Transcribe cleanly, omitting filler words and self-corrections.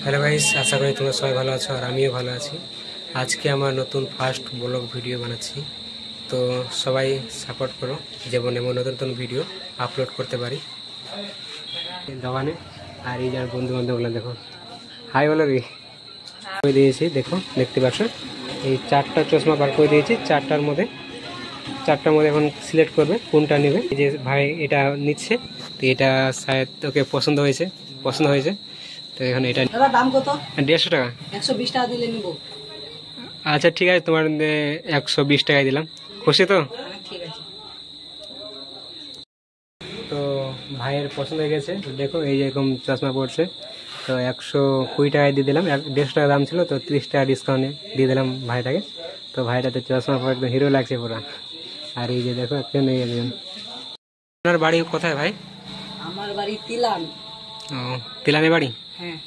Hello guys, আশা করি তোমরা সবাই ভালো আছো আর আমিও ভালো আছি। আজকে আমার নতুন ফার্স্ট ব্লগ ভিডিও বানাচ্ছি, তো সবাই সাপোর্ট করো যেমন এমন নতুন নতুন ভিডিও আপলোড করতে পারি দোকানে। আর এই যার বন্ধু বান্ধবগুলো দেখো, হাই বলো রে, করে দিয়েছি। দেখো, দেখতে পাচ্ছ এই 4টা চশমা বার করে দিয়েছি। চারটার মধ্যে এখন সিলেক্ট করবে কোনটা নেবে। এই যে ভাই এটা নিচ্ছে, তো এটা শায়দ ওকে পছন্দ হয়েছে। তো এখন এটা দাম কত? 150 টাকা। 120 টাকা দিলে নিব। আচ্ছা ঠিক আছে, তোমার 120 টাকায় দিলাম। খুশি তো? ঠিক আছে। তো ভাইয়ের পছন্দ হয়ে গেছে। দেখো এই যে এরকম চশমা পড়ছে, তো 120 টাকায় দিয়ে দিলাম। 150 টাকা দাম ছিল, তো 30 টাকা ডিসকাউন্টে দিয়ে দিলাম ভাইটাকে। তো ভাইটাতে চশমা পরে একদম হিরো লাগছে পুরো। আর এই যে দেখো একজন আপনার বাড়ি কোথায় ভাই? আমার বাড়ি তিলান। ও, তিলানে বাড়ি। হ্যাঁ।